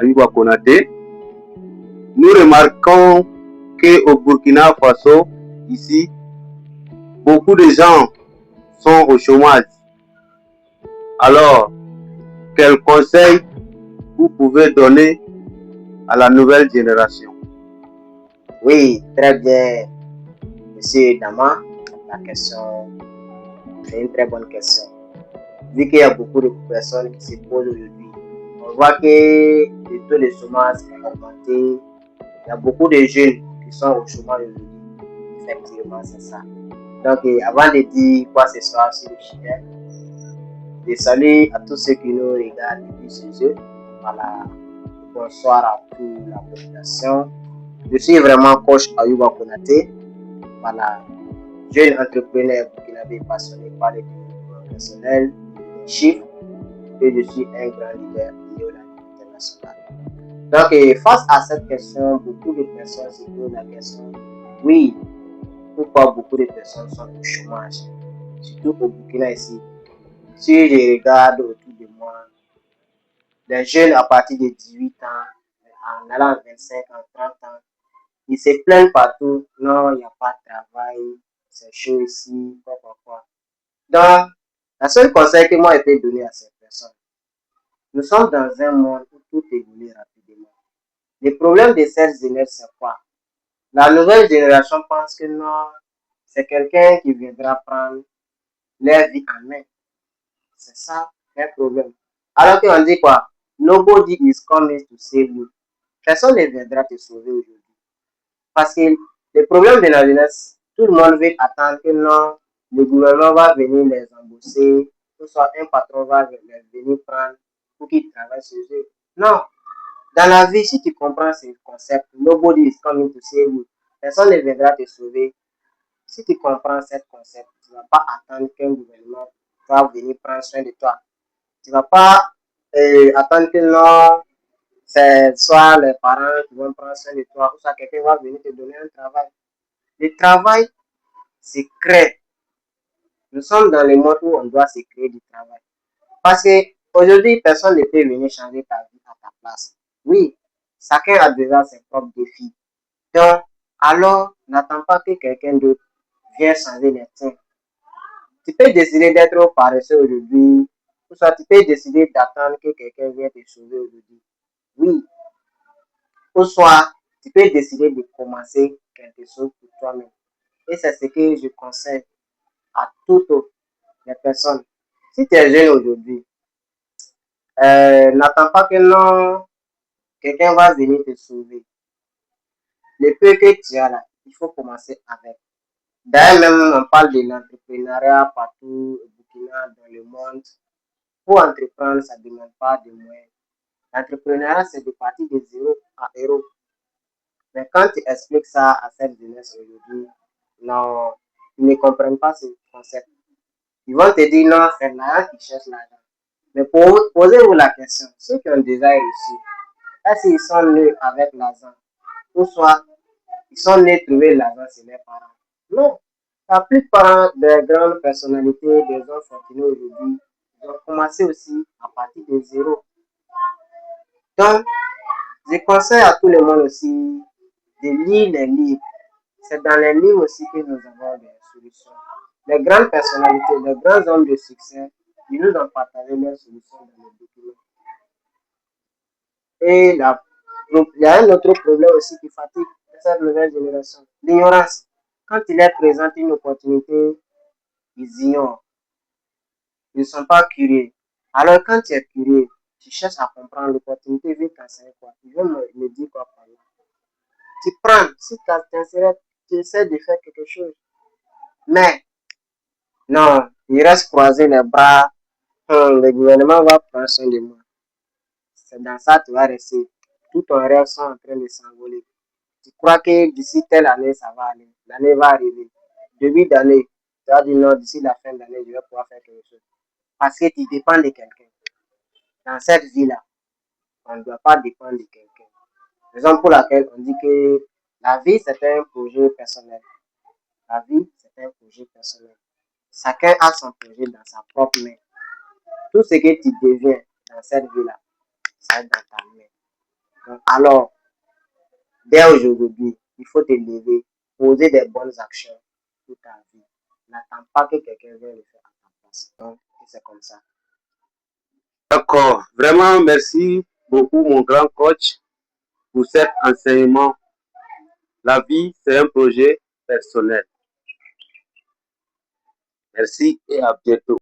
Ayuba Konaté, nous remarquons qu'au Burkina Faso, ici, beaucoup de gens sont au chômage. Alors, quels conseils vous pouvez donner à la nouvelle génération? Oui, très bien, Monsieur Dama. La question, c'est une très bonne question. Vu qu'il y a beaucoup de personnes qui se posent aujourd'hui, on voit que le taux de chômage est augmenté. Il y a beaucoup de jeunes qui sont au chômage aujourd'hui. Effectivement, c'est ça. Donc, avant de dire quoi ce soir sur le sujet, je salue à tous ceux qui nous regardent depuis chez eux. Voilà. Bonsoir à toute la population. Je suis vraiment coach Ayuba Konaté. Voilà. Jeune entrepreneur burkinabé passionné par les développement personnel, les chiffres, et je suis un grand leader international. Donc, face à cette question, beaucoup de personnes se posent la question, oui, pourquoi beaucoup de personnes sont au chômage, surtout au Burkina ici. Si je regarde autour de moi, les jeunes à partir de 18 ans, en allant à 25 ans, 30 ans, ils se plaignent partout. Non, il n'y a pas de travail, c'est chaud ici, quoi. Donc, la seule conseil que moi je peux donner à ces personnes, nous sommes dans un monde où tout évolue rapidement. Le problème de cette jeunesse, c'est quoi? La nouvelle génération pense que non, c'est quelqu'un qui viendra prendre leur vie en main. C'est ça le problème. Alors qu'on dit quoi? Nobody is coming to save you. Personne ne viendra te sauver aujourd'hui. Parce que le problème de la jeunesse, tout le monde veut attendre que non, le gouvernement va venir les embaucher, que soit un patron va venir prendre pour qu'ils travaillent chez eux. Non. Dans la vie, si tu comprends ce concept, nobody is coming to save you. Personne ne viendra te sauver. Si tu comprends ce concept, tu ne vas pas attendre qu'un gouvernement va venir prendre soin de toi. Tu ne vas pas attendre que non, c'est soit les parents qui vont prendre soin de toi, ou soit quelqu'un va venir te donner un travail. Le travail se crée. Nous sommes dans le monde où on doit se créer du travail. Parce qu'aujourd'hui, personne ne peut venir changer ta vie à ta place. Oui, chacun a déjà ses propres défis. Donc, alors, n'attends pas que quelqu'un d'autre vienne changer les tiens. Tu peux décider d'être paresseux aujourd'hui, ou soit tu peux décider d'attendre que quelqu'un vienne te sauver aujourd'hui. Oui. Ou soit, tu peux décider de commencer quelque chose pour toi-même. Et c'est ce que je conseille à toutes les personnes. Si tu es jeune aujourd'hui, n'attends pas que non, quelqu'un va venir te sauver. Le peu que tu as là, il faut commencer avec. D'ailleurs, même on parle de l'entrepreneuriat partout au Burkina, dans le monde. Pour entreprendre, ça ne demande pas de moyens. L'entrepreneuriat, c'est de partir de 0 à 1. Mais quand tu expliques ça à cette jeunesse aujourd'hui, non, ils ne comprennent pas ce concept. Ils vont te dire non, c'est l'argent qui cherche l'argent. Mais posez-vous la question, ceux qui ont déjà réussi, est-ce qu'ils sont nés avec l'argent? Ou soit, ils sont nés trouver l'argent chez leurs parents? Non. La plupart des grandes personnalités, des hommes fortunés aujourd'hui, ils ont commencé aussi à partir de 0. Donc, je conseille à tout le monde aussi de lire les livres. C'est dans les livres aussi que nous avons des solutions. Les grandes personnalités, les grands hommes de succès, ils nous ont partagé leurs solutions dans les documents. Et il y a un autre problème aussi qui fatigue cette nouvelle génération, l'ignorance. Quand il est présente une opportunité, ils ignorent. Ils ne sont pas curieux. Alors quand tu es curieux, tu cherches à comprendre l'opportunité, veut t'enseigner quoi. Ils vont me dire quoi par là. Tu prends, si tu essaies de faire quelque chose. Mais non, il reste croisé les bras. Le gouvernement va prendre soin de moi. C'est dans ça que tu vas rester. Tous tes rêves sont en train de s'envoler. Tu crois que d'ici telle année, ça va aller. L'année va arriver. Début d'année, tu vas dire non, d'ici la fin d'année, je vais pouvoir faire quelque chose. Parce que tu dépends de quelqu'un. Dans cette vie-là, on ne doit pas dépendre de quelqu'un. Raison pour laquelle on dit que la vie, c'est un projet personnel. La vie, c'est un projet personnel. Chacun a son projet dans sa propre main. Tout ce que tu deviens dans cette vie-là, ça est dans ta main. Donc, alors, dès aujourd'hui, il faut te lever, poser des bonnes actions toute ta vie. N'attends pas que quelqu'un vienne le faire à ta place. Donc, c'est comme ça. D'accord. Vraiment, merci beaucoup, mon grand coach, pour cet enseignement. La vie, c'est un projet personnel. Merci et à bientôt.